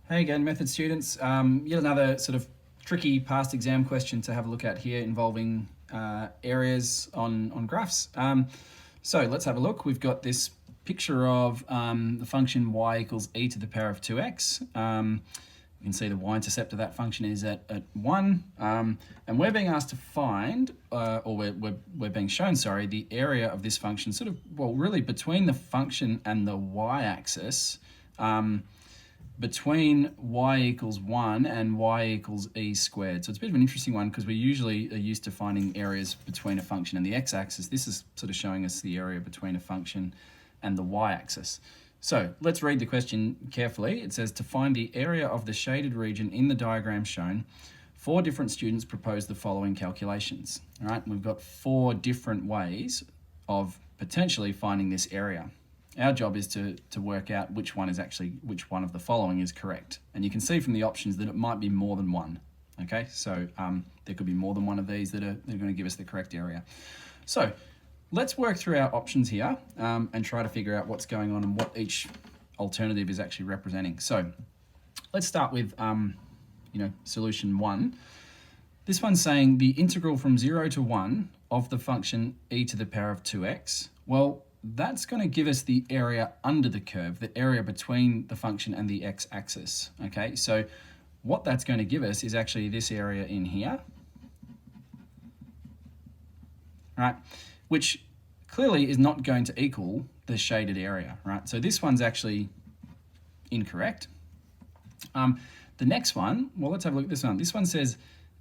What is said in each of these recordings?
Hey again, method students. Yet another sort of tricky past exam question to have a look at here involving areas on graphs. So let's have a look. We've got this picture of the function y equals e to the power of 2x. You can see the y-intercept of that function is at 1. And we're being asked to find, or we're being shown, sorry, the area of this function sort of, well, really between the function and the y-axis, between y equals 1 and y equals e squared. So it's a bit of an interesting one because we usually are used to finding areas between a function and the x-axis. This is sort of showing us the area between a function and the y-axis. So let's read the question carefully. It says, to find the area of the shaded region in the diagram shown, 4 different students proposed the following calculations. All right, we've got 4 different ways of potentially finding this area. Our job is to work out which one of the following is correct. And you can see from the options that it might be more than one. Okay, so there could be more than one of these that are going to give us the correct area. So let's work through our options here and try to figure out what's going on and what each alternative is actually representing. So let's start with solution 1. This one's saying the integral from 0 to 1 of the function e to the power of 2x. Well, that's going to give us the area under the curve, the area between the function and the x-axis. Okay, so what that's going to give us is actually this area in here, right? Which clearly is not going to equal the shaded area, right? So this one's actually incorrect. The next one, well, let's have a look at this one. This one says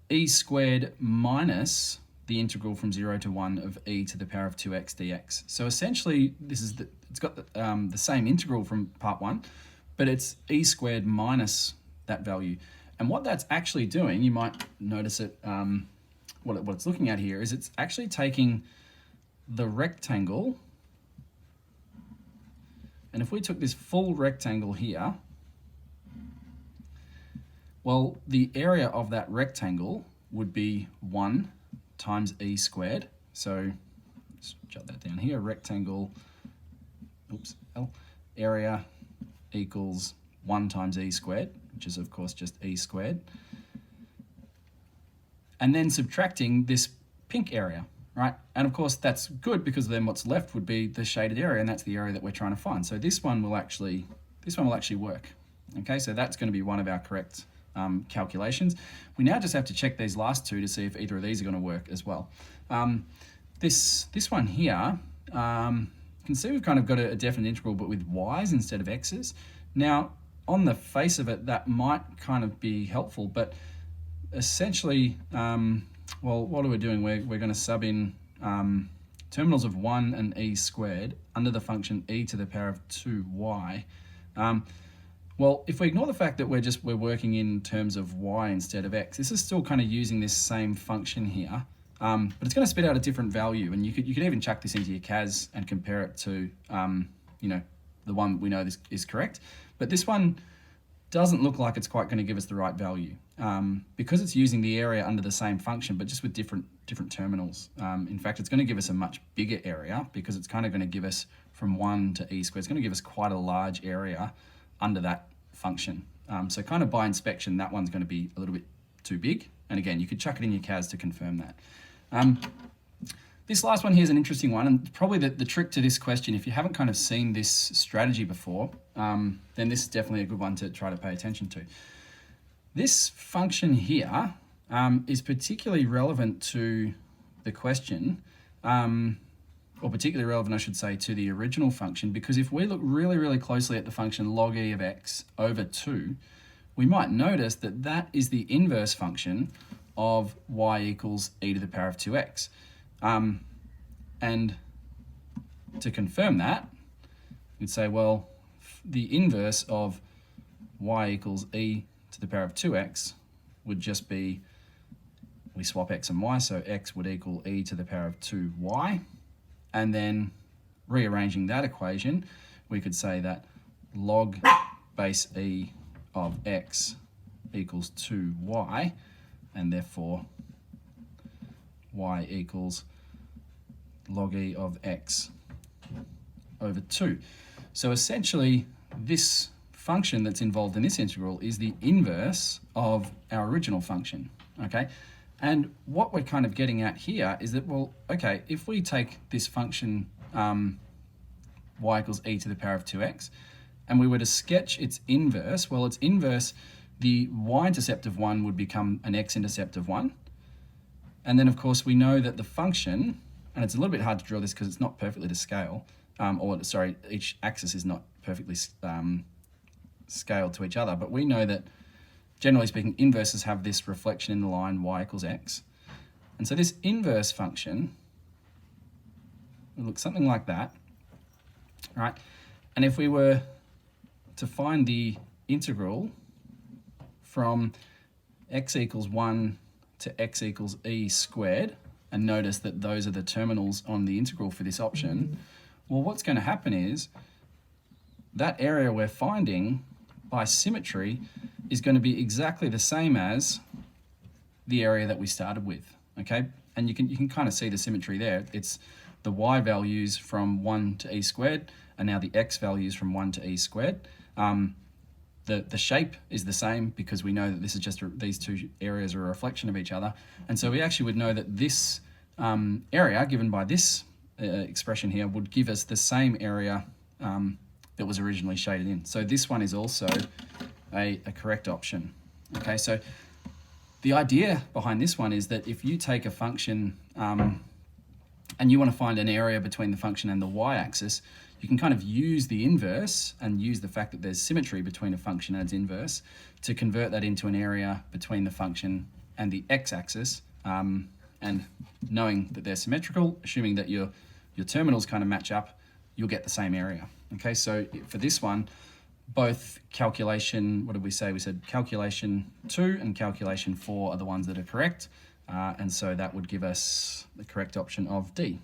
e squared minus the integral from 0 to 1 of e to the power of 2x dx. So essentially, it's got the same integral from part 1, but it's e squared minus that value. And what that's actually doing, you might notice it, what it's looking at here is it's actually taking the rectangle, and if we took this full rectangle here, well, the area of that rectangle would be 1 times e squared. So let's jot that down here, rectangle, L, area equals 1 times e squared, which is of course just e squared. And then subtracting this pink area, right? And of course that's good because then what's left would be the shaded area, and that's the area that we're trying to find. So this one will actually work. Okay, so that's going to be one of our correct calculations. We now just have to check these last 2 to see if either of these are going to work as well. This one here, you can see we've kind of got a definite integral but with y's instead of x's. Now on the face of it that might kind of be helpful, but essentially, well, what are we doing? We're going to sub in terminals of 1 and e squared under the function e to the power of 2y. Well, if we ignore the fact that we're working in terms of y instead of x, this is still kind of using this same function here, but it's going to spit out a different value. And you could even chuck this into your CAS and compare it to the one we know this is correct. But this one doesn't look like it's quite going to give us the right value because it's using the area under the same function, but just with different terminals. In fact, it's going to give us a much bigger area because it's kind of going to give us from 1 to e squared. It's going to give us quite a large area under that function. So kind of by inspection, that one's going to be a little bit too big. And again, you could chuck it in your CAS to confirm that. This last one here is an interesting one, and probably the trick to this question, if you haven't kind of seen this strategy before, then this is definitely a good one to try to pay attention to. This function here is particularly relevant to the question, or particularly relevant, I should say, to the original function, because if we look really, really closely at the function log e of x over 2, we might notice that that is the inverse function of y equals e to the power of 2x. And to confirm that, we'd say, well, the inverse of y equals e to the power of 2x would just be, we swap x and y, so x would equal e to the power of 2y. And then rearranging that equation, we could say that log base e of x equals 2y, and therefore y equals log e of x over 2. So essentially, this function that's involved in this integral is the inverse of our original function, okay? And what we're kind of getting at here is that, well, okay, if we take this function y equals e to the power of 2x, and we were to sketch its inverse, well, its inverse, the y-intercept of 1 would become an x-intercept of 1. And then, of course, we know that the function, and it's a little bit hard to draw this because it's not perfectly to scale, each axis is not perfectly scaled to each other, but we know that, generally speaking, inverses have this reflection in the line y equals x. And so this inverse function will look something like that, right? And if we were to find the integral from x equals 1 to x equals e squared, and notice that those are the terminals on the integral for this option, well, what's going to happen is that area we're finding by symmetry is going to be exactly the same as the area that we started with, okay? And you can kind of see the symmetry there. It's the y values from 1 to e squared, and now the x values from 1 to e squared. The shape is the same because we know that this is just these two areas are a reflection of each other. And so we actually would know that this area given by this expression here would give us the same area that was originally shaded in. So this one is also a correct option. Okay, so the idea behind this one is that if you take a function and you want to find an area between the function and the y-axis, you can kind of use the inverse and use the fact that there's symmetry between a function and its inverse to convert that into an area between the function and the x-axis. And knowing that they're symmetrical, assuming that your terminals kind of match up, you'll get the same area. Okay, so for this one, both calculation, what did we say? We said calculation 2 and calculation 4 are the ones that are correct. And so that would give us the correct option of D.